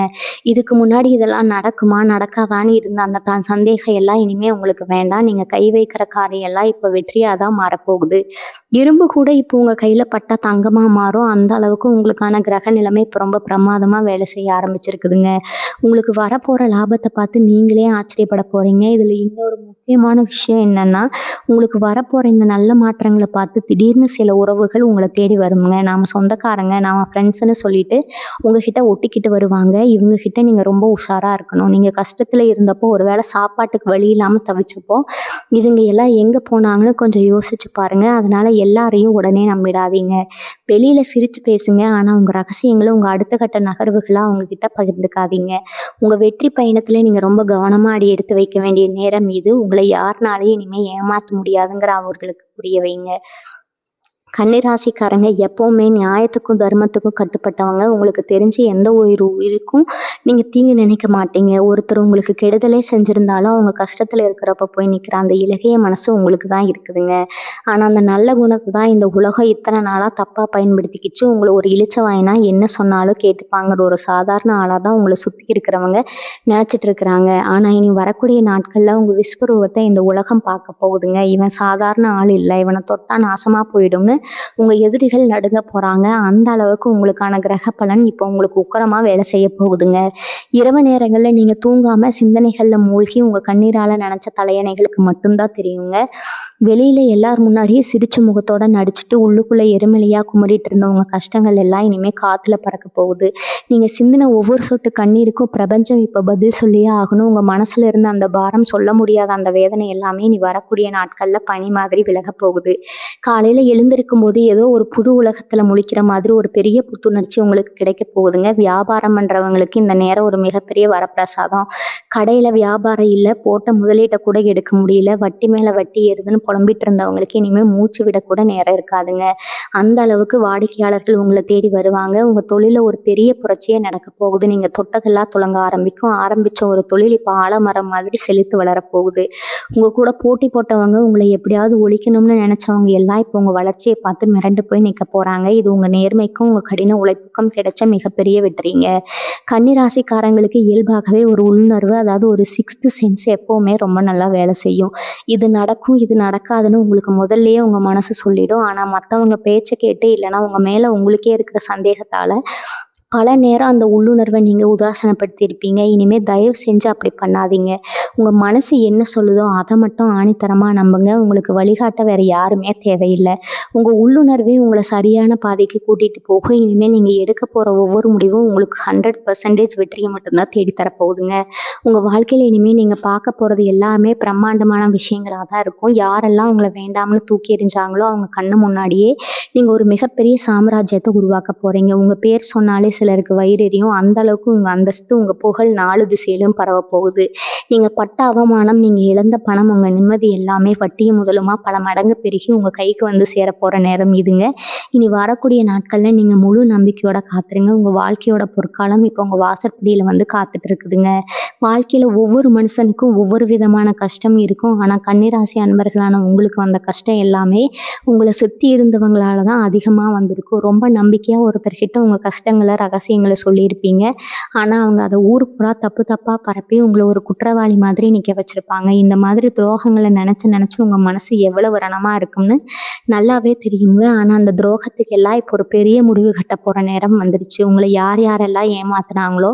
இதுக்கு முன்னாடி இதெல்லாம் நடக்குமா நடக்காதான்னு இருந்த அந்த சந்தேகம் எல்லாம் இனிமேல் உங்களுக்கு வேண்டாம். நீங்கள் கை வைக்கிற காரியம் எல்லாம் இப்போ வெற்றியாக தான் மாறப்போகுது. இரும்பு கூட இப்போ உங்கள் கையில் பட்டா தங்கமாக மாறும். அந்த அளவுக்கு உங்களுக்கான கிரக நிலைமை இப்போ ரொம்ப பிரமாதமாக வேலை செய்ய ஆரம்பிச்சிருக்குதுங்க. உங்களுக்கு வரப்போகிற லாபத்தை பார்த்து நீங்களே ஆச்சரியப்பட போகிறீங்க. இதில் இன்னொரு முக்கியமான விஷயம் என்னென்னா, உங்களுக்கு வரப்போகிற இந்த நல்ல மாற்றங்களை பார்த்து திடீர்னு சில உறவுகள் உங்களை தேடி வருங்க. நாம் சொந்தக்காரங்க, நாம் ஃப்ரெண்ட்ஸுன்னு சொல்லிட்டு உங்ககிட்ட ஒட்டிக்கிட்டு வருவாங்க. இவங்ககிட்ட நீங்கள் ரொம்ப உஷாராக இருக்கணும். நீங்கள் கஷ்டத்தில் இருந்தப்போ, ஒரு வேளை சாப்பாட்டுக்கு வழி இல்லாமல் தவிச்சப்போ, இவங்க எல்லாம் எங்கே போனாங்கன்னு கொஞ்சம் யோசிச்சு பாருங்கள். அதனால் எல்லாரையும் உடனே நம்பிடாதீங்க. வெளியில் சிரித்து பேசுங்க, ஆனால் உங்கள் ரகசியங்களை உங்கள் அடுத்த கட்ட நகர்வுகளாக அவங்கக்கிட்ட பகிர்ந்துக்காதீங்க. உங்கள் வெற்றி பயணத்தில் நீங்கள் ரொம்ப கவனமாக அடி எடுத்து வைக்க வேண்டிய நேரம் இது. உங்களை யாருனாலையும் இனிமேல் ஏமாற்ற முடியாதுங்கிற அவர்களுக்கு புரிய வைங்க. கன்னிராசிக்காரங்க எப்போவுமே நியாயத்துக்கும் தர்மத்துக்கும் கட்டுப்பட்டவங்க. உங்களுக்கு தெரிஞ்சு எந்த ஒரு உயிருக்கும் நீங்கள் தீங்கு நினைக்க மாட்டீங்க. ஒருத்தர் உங்களுக்கு கெடுதலே செஞ்சுருந்தாலும் அவங்க கஷ்டத்தில் இருக்கிறப்ப போய் நிற்கிற அந்த இலகிய மனசு உங்களுக்கு தான் இருக்குதுங்க. ஆனால் அந்த நல்ல குணத்தை தான் இந்த உலகம் இத்தனை நாளாக தப்பாக பயன்படுத்திக்கிச்சு. உங்களை ஒரு இளிச்சவாயினா என்ன சொன்னாலும் கேட்டுப்பாங்கிற ஒரு சாதாரண ஆளாக தான் உங்களை சுற்றி இருக்கிறவங்க நினச்சிட்டு இருக்கிறாங்க. ஆனால் இனி வரக்கூடிய நாட்களில் உங்கள் விஸ்வரூபத்தை இந்த உலகம் பார்க்க போகுதுங்க. இவன் சாதாரண ஆள் இல்லை, இவனை தொட்டா நாசமாக போயிடும்னு உங்கள் எதிரிகள் நடுங்க போகிறாங்க. அந்த அளவுக்கு உங்களுக்கான கிரக பலன் இப்போ உங்களுக்கு உக்கரமாக வேலை செய்ய போகுதுங்க. இரவு நேரங்களில் நீங்கள் தூங்காமல் சிந்தனைகளில் மூழ்கி உங்கள் கண்ணீரால் நினச்ச தலையணைகளுக்கு மட்டும்தான் தெரியுங்க. வெளியில் எல்லார் முன்னாடியும் சிரிச்ச முகத்தோடு நடிச்சுட்டு உள்ளுக்குள்ளே எருமலையாக குமரிட்டு இருந்தவங்க கஷ்டங்கள் எல்லாம் இனிமேல் காற்றுல பறக்க போகுது. நீங்கள் சிந்தின ஒவ்வொரு சொட்டு கண்ணீருக்கும் பிரபஞ்சம் இப்போ பதில் சொல்லியே ஆகணும். உங்கள் மனசில் இருந்த அந்த பாரம், சொல்ல முடியாத அந்த வேதனை எல்லாமே இனி வரக்கூடிய நாட்களில் பனி மாதிரி விலக போகுது. காலையில் எழுந்திருக்கும் போது ஏதோ ஒரு புது உலகத்தில் முழிக்கிற மாதிரி ஒரு பெரிய புத்துணர்ச்சி உங்களுக்கு கிடைக்க போகுதுங்க. வியாபாரம் பண்ணுறவங்களுக்கு இந்த நேரம் ஒரு மிகப்பெரிய வரப்பிரசாதம். கடையில் வியாபாரம் இல்லை, போட்ட முதலீட்டை கூட எடுக்க முடியல, வட்டி மேலே வட்டி ஏறுதுன்னு புலம்பிட்டு இருந்தவங்களுக்கு இனிமேல் மூச்சு விடக்கூட நேரம் இருக்காதுங்க. அந்த அளவுக்கு வாடிக்கையாளர்கள் உங்களை தேடி வருவாங்க. உங்கள் தொழிலில் ஒரு பெரிய புரட்சியே நடக்க போகுது. நீங்கள் தொட்டதெல்லாம் துளங்க ஆரம்பித்த ஒரு தொழில் இப்போ ஆலமரம் மாதிரி செழித்து வளரப்போகுது. உங்கள் கூட போட்டி போட்டவங்க, உங்களை எப்படியாவது ஒழிக்கணும்னு நினச்சவங்க எல்லாம் இப்போ உங்கள் வளர்ச்சியை பார்த்து மிரண்டு போய் நிற்க போகிறாங்க. இது உங்கள் நேர்மைக்கும் உங்கள் கடின உழைப்புக்கும் கிடைச்ச மிகப்பெரிய வெற்றிங்க. கன்னிராசிக்காரங்களுக்கு இயல்பாகவே ஒரு உள்நர்வு, அதாவது ஒரு 6th சென்ஸ் எப்போவுமே ரொம்ப நல்லா வேலை செய்யும். இது நடக்கும், இது நடக்காதுன்னு உங்களுக்கு முதல்லையே உங்கள் மனசு சொல்லிடும். ஆனால் மற்றவங்க பேச்சை கேட்டு, இல்லைனா உங்கள் மேலே உங்களுக்கே இருக்கிற சந்தேகத்தால் பல நேரம் அந்த உள்ளுணர்வை நீங்கள் உதாசனப்படுத்தியிருப்பீங்க. இனிமேல் தயவு செஞ்சு அப்படி பண்ணாதீங்க. உங்கள் மனசு என்ன சொல்லுதோ அதை மட்டும் ஆணித்தரமாக நம்புங்க. உங்களுக்கு வழிகாட்ட வேறு யாருமே தேவையில்லை. உங்கள் உள்ளுணர்வே உங்களை சரியான பாதைக்கு கூட்டிகிட்டு போகும். இனிமேல் நீங்கள் எடுக்க போகிற ஒவ்வொரு முடிவும் உங்களுக்கு 100% வெற்றியை மட்டும்தான் தேடித்தரப்போகுதுங்க. உங்கள் வாழ்க்கையில் இனிமேல் நீங்கள் பார்க்க போகிறது எல்லாமே பிரம்மாண்டமான விஷயங்களாக தான் இருக்கும். யாரெல்லாம் உங்களை வேண்டாம்னு தூக்கி எறிஞ்சாங்களோ அவங்க கண்ணு முன்னாடியே நீங்கள் ஒரு மிகப்பெரிய சாம்ராஜ்யத்தை உருவாக்க போகிறீங்க. உங்கள் பேர் சொன்னாலே சிலருக்கு வயிறெறியும். அந்த அளவுக்கு உங்கள் அந்தஸ்து, உங்கள் புகழ் 4 திசையிலும் பரவ போகுது. நீங்கள் பட்ட அவமானம், நீங்கள் இழந்த பணம், உங்கள் நிம்மதி எல்லாமே வட்டியும் முதலுமா பல மடங்கு பெருகி உங்கள் கைக்கு வந்து சேர போகிற நேரம் இதுங்க. இனி வரக்கூடிய நாட்களில் நீங்கள் முழு நம்பிக்கையோட காத்துருங்க. உங்கள் வாழ்க்கையோட பொற்காலம் இப்போ உங்கள் வாசற்படியில் வந்து காத்துட்டு இருக்குதுங்க. வாழ்க்கையில் ஒவ்வொரு மனுஷனுக்கும் ஒவ்வொரு விதமான கஷ்டம் இருக்கும். ஆனால் கன்னிராசி அன்பர்களான உங்களுக்கு வந்த கஷ்டம் எல்லாமே உங்களை சுற்றி இருந்தவங்களால தான் அதிகமாக வந்திருக்கும். ரொம்ப நம்பிக்கையாக ஒருத்தர்கிட்ட உங்கள் கஷ்டங்களை, ரகசியங்களை சொல்லியிருப்பீங்க. ஆனால் அவங்க அதை ஊர் பூரா தப்பாக பரப்பி உங்களை ஒரு குற்றவாளி மாதிரி நிற்க வச்சுருப்பாங்க. இந்த மாதிரி துரோகங்களை நினச்சி உங்கள் மனசு எவ்வளவு ரணமாக இருக்கும்னு நல்லாவே தெரியுங்க. ஆனால் அந்த துரோகத்துக்கு எல்லாம் இப்போ ஒரு பெரிய முடிவு கட்ட போகிற நேரம் வந்துடுச்சு. உங்களை யாரெல்லாம் ஏமாத்துனாங்களோ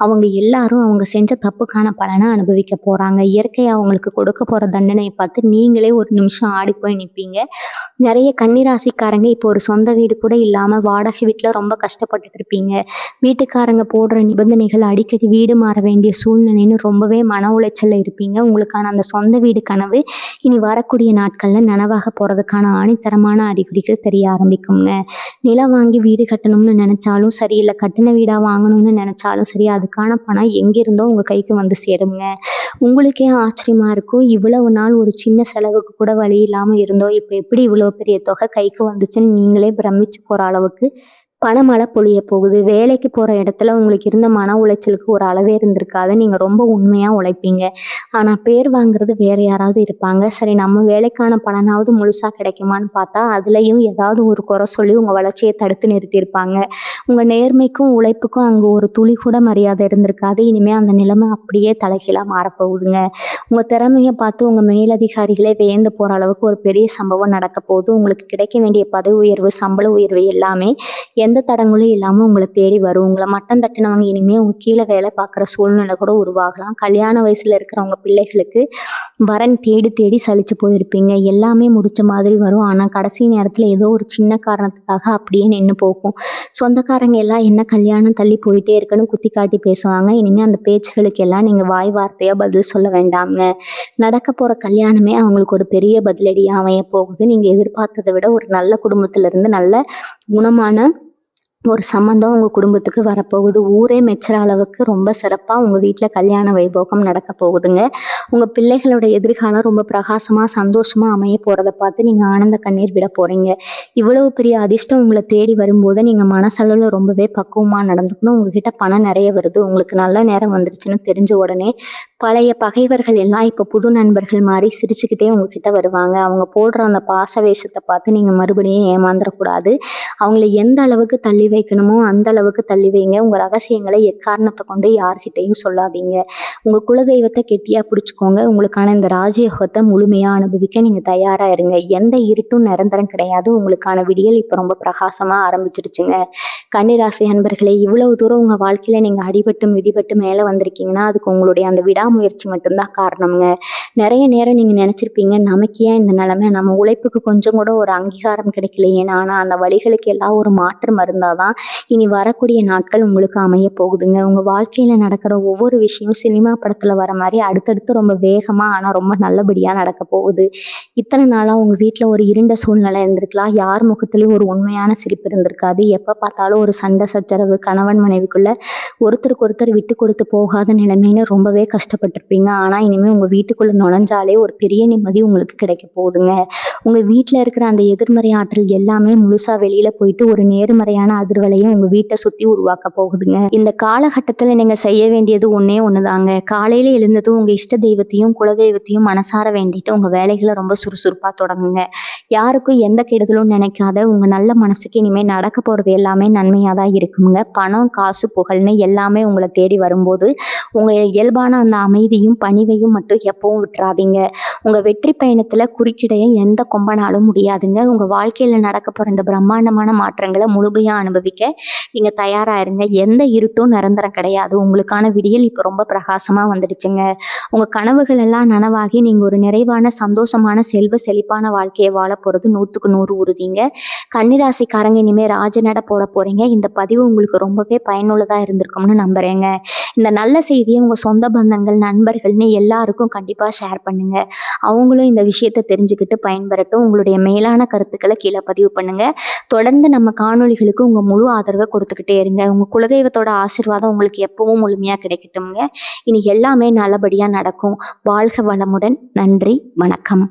அவங்க எல்லாரும் அவங்க செஞ்ச தப்புக்கான பலனை அனுபவிக்க போகிறாங்க. இயற்கையாக அவங்களுக்கு கொடுக்க போகிற தண்டனையை பார்த்து நீங்களே ஒரு நிமிஷம் ஆடி போய் நிற்பீங்க. நிறைய கன்னிராசிக்காரங்க இப்போ ஒரு சொந்த வீடு கூட இல்லாமல் வாடகை வீட்டில் ரொம்ப கஷ்டப்பட்டுட்டு இருப்பீங்க. வீட்டுக்காரங்க போடுற நிபந்தனைகள் அடிக்கடி வீடு மாற வேண்டிய சூழ்நிலைன்னு ரொம்பவே மன உளைச்சல்ல இருப்பீங்க. உங்களுக்கான அந்த சொந்த வீடு கனவு இனி வரக்கூடிய நாட்கள்ல நனவாக போறதுக்கான ஆணித்தரமான அறிகுறிகள் தெரிய ஆரம்பிக்குங்க. நிலம் வாங்கி வீடு கட்டணும்னு நினைச்சாலும் சரி, இல்லை கட்டின வீடா வாங்கணும்னு நினைச்சாலும் சரி, அதுக்கான பணம் எங்கிருந்தோ உங்க கைக்கு வந்து சேருங்க. உங்களுக்கே ஆச்சரியமா இருக்கும், இவ்வளவு நாள் ஒரு சின்ன செலவுக்கு கூட வழி இல்லாம இருந்தோம், இப்ப எப்படி இவ்வளவு பெரிய தொகை கைக்கு வந்துச்சுன்னு நீங்களே பிரமிச்சு போற அளவுக்கு பணமழை பொழிய போகுது. வேலைக்கு போற இடத்துல உங்களுக்கு இருந்த மன உளைச்சலுக்கு ஒரு அளவே இருந்திருக்காது. நீங்க ரொம்ப உண்மையா உழைப்பீங்க. ஆனா பேர் வாங்குறது வேற யாராவது இருப்பாங்க. சரி, நம்ம வேலைக்கான பலனாவது முழுசா கிடைக்குமான்னு பார்த்தா அதுலயும் ஏதாவது ஒரு குறை சொல்லி உங்க வளர்ச்சியை தடுத்து நிறுத்தியிருப்பாங்க. உங்க நேர்மைக்கும் உழைப்புக்கும் அங்க ஒரு துளி கூட மரியாதை இருந்திருக்காது. இனிமே அந்த நிலைமை அப்படியே தலைகீழா மாறப்போகுதுங்க. உங்க திறமையை பார்த்து உங்க மேலதிகாரிகளே வியந்து போற அளவுக்கு ஒரு பெரிய சம்பவம் நடக்க போகுது. உங்களுக்கு கிடைக்க வேண்டிய பதவி உயர்வு, சம்பள உயர்வு எல்லாமே எந்த தடங்களும் இல்லாம உங்களை தேடி வரும். உங்களை மட்டம் தட்டினவங்க இனிமே உங்க கீழே வேலை பார்க்குற சூழ்நிலை கூட உருவாகலாம். கல்யாண வயசுல இருக்கிறவங்க பிள்ளைகளுக்கு வரன் தேடி தேடி சலிச்சு போயிருப்பீங்க. எல்லாமே முடிச்ச மாதிரி வரும். ஆனா கடைசி நேரத்துல ஏதோ ஒரு சின்ன காரணத்துக்காக அப்படியே நின்று போகும். சொந்தக்காரங்க எல்லாம் என்ன கல்யாணம் தள்ளி போயிட்டே இருக்குன்னு குத்தி காட்டி பேசுவாங்க. இனிமே அந்த பேச்சுகளுக்கு எல்லாம் நீங்க வாய் வார்த்தையா பதில் சொல்ல வேண்டாங்க. நடக்க போற கல்யாணமே அவங்களுக்கு ஒரு பெரிய பதிலடியா அமைய போகுது. நீங்க எதிர்பார்த்ததை விட ஒரு நல்ல குடும்பத்துல இருந்து நல்ல குணமான ஒரு சம்மந்தம் உங்க குடும்பத்துக்கு வரப்போகுது. ஊரே மெச்சுற அளவுக்கு ரொம்ப சிறப்பா உங்க வீட்டுல கல்யாண வைபோகம் நடக்க போகுதுங்க. உங்க பிள்ளைகளோட எதிர்காலம் ரொம்ப பிரகாசமா சந்தோஷமா அமைய போறதை பார்த்து நீங்க ஆனந்த கண்ணீர் விட போறீங்க. இவ்வளவு பெரிய அதிர்ஷ்டம் உங்களை தேடி வரும்போது நீங்க மனசளவுல ரொம்பவே பக்குவமா நடந்துக்கணும். உங்ககிட்ட பணம் நிறைய வருது, உங்களுக்கு நல்ல நேரம் வந்துருச்சுன்னு தெரிஞ்ச உடனே பழைய பகைவர்கள் எல்லாம் இப்ப புது நண்பர்கள் மாதிரி சிரிச்சுக்கிட்டே உங்ககிட்ட வருவாங்க. அவங்க போடுற அந்த பாச வேஷத்தை பார்த்து நீங்க மறுபடியும் ஏமாந்துடக்கூடாது. அவங்கள எந்த அளவுக்கு தள்ளி வைக்கணுமோ அந்த அளவுக்கு தள்ளி வைங்க. உங்க ரகசியங்களை எக்காரணத்தை கொண்டு யார்கிட்டையும் சொல்லாதீங்க. உங்க குலதெய்வத்தை கெட்டியா பிடிச்சுக்கோங்க. உங்களுக்கான இந்த ராஜயோகத்தை முழுமையா அனுபவிக்க நீங்க தயாரா இருங்க. எந்த இருட்டும் நிரந்தரம் கிடையாது. உங்களுக்கான விடியல் இப்ப ரொம்ப பிரகாசமா ஆரம்பிச்சிருச்சுங்க. கன்னிராசி அன்பர்களே, இவ்வளவு தூரம் உங்க வாழ்க்கையில நீங்க அடிபட்டு மிதிபட்டு மேல வந்திருக்கீங்கன்னா அதுக்கு உங்களுடைய அந்த விடாமுயற்சி மட்டும்தான் காரணம்ங்க. நிறைய நேரம் நீங்க நினைச்சிருப்பீங்க, நமக்கு ஏன் இந்த நிலைமை, நம்ம உழைப்புக்கு கொஞ்சம் கூட ஒரு அங்கீகாரம் கிடைக்கலையே. ஆனா அந்த வழிகளுக்கு எல்லாம் ஒரு மாற்று மருந்தாதான் இனி வரக்கூடிய நாட்கள் உங்களுக்கு அமைய போகுதுங்க. உங்க வாழ்க்கையில நடக்கிற ஒவ்வொரு விஷயம் சினிமா படத்துல வர மாதிரி அடுத்தடுத்து ரொம்ப வேகமா ஆனா ரொம்ப நல்லபடியா நடக்க போகுது. இத்தனை நாளா உங்க வீட்டுல ஒரு இருண்ட சூழ்நிலை இருந்திருக்கலாம். யார் முகத்திலயும் ஒரு உண்மையான சிரிப்பு இருந்திருக்காது. எப்ப பார்த்தாலும் ஒரு சண்டை சச்சரவு, கணவன் மனைவிக்குள்ள ஒருத்தருக்கு ஒருத்தர் விட்டு கொடுத்து போகாத நிலைமைன்னு ரொம்பவே கஷ்டப்பட்டிருப்பீங்க. ஆனா இனிமே உங்க வீட்டுக்குள்ள நுழைஞ்சாலே ஒரு பெரிய நிம்மதி உங்களுக்கு கிடைக்க போகுதுங்க. உங்க வீட்டுல இருக்கிற அந்த எதிர்மறை ஆற்றல் எல்லாமே முழுசா வெளியில போயிட்டு ஒரு நேர்மறையான அதிர்வலையும் உங்க வீட்டை சுத்தி உருவாக்க போகுதுங்க. இந்த காலகட்டத்துல நீங்க செய்ய வேண்டியது ஒண்ணே ஒண்ணுதாங்க. காலையில எழுந்ததும் உங்க இஷ்ட தெய்வத்தையும் குலதெய்வத்தையும் மனசார வேண்டிட்டு உங்க வேலைகளை ரொம்ப சுறுசுறுப்பா தொடங்குங்க. யாருக்கும் எந்த கெடுதலும் நினைக்காத உங்க நல்ல மனசுக்கு இனிமே நடக்க போறது எல்லாமே நன்மையா தான் இருக்குங்க. பணம், காசு, புகழ்னு எல்லாமே உங்களை தேடி வரும்போது உங்க இயல்பான அந்த அமைதியும் பணிவையும் மட்டும் எப்பவும் விட்டுறாதீங்க. உங்க வெற்றி பயணத்துல குறுக்கிடைய எந்த கொம்பனாலும் முடியாதுங்க. உங்க வாழ்க்கையில நடக்க போற இந்த பிரம்மாண்டமான மாற்றங்களை முழுமையா அனுபவிக்க நீங்க தயாரா இருங்க. எந்த இருட்டும் நிரந்தரம் கிடையாது. உங்களுக்கான விடியல் இப்ப ரொம்ப பிரகாசமா வந்துடுச்சுங்க. உங்க கனவுகள் எல்லாம் நனவாகி நீங்க ஒரு நிறைவான சந்தோஷமான செல்வ செழிப்பான வாழ்க்கையை வாழ போறது 100க்கு 100 உறுதிங்க. கன்னிராசிக்காரங்க இனிமே ராஜநட போட போறீங்க. இந்த பதிவு உங்களுக்கு ரொம்பவே பயனுள்ளதா இருந்திருக்கும்னு நம்புறேங்க. இந்த நல்ல செய்தியை உங்க சொந்த பந்தங்கள், நண்பர்கள்னு எல்லாருக்கும் கண்டிப்பா ஷேர் பண்ணுங்க. அவங்களும் இந்த விஷயத்தை தெரிஞ்சுக்கிட்டு பயன்பெறட்டும். உங்களுடைய மேலான கருத்துக்களை கீழே பதிவு பண்ணுங்க. தொடர்ந்து நம்ம காணொளிகளுக்கு உங்க முழு ஆதரவை கொடுத்துக்கிட்டே இருங்க. உங்க குலதெய்வத்தோட ஆசீர்வாதம் உங்களுக்கு எப்பவும் முழுமையா கிடைக்கட்டும்ங்க. இனி எல்லாமே நல்லபடியா நடக்கும். வாழ்க வளமுடன். நன்றி, வணக்கம்.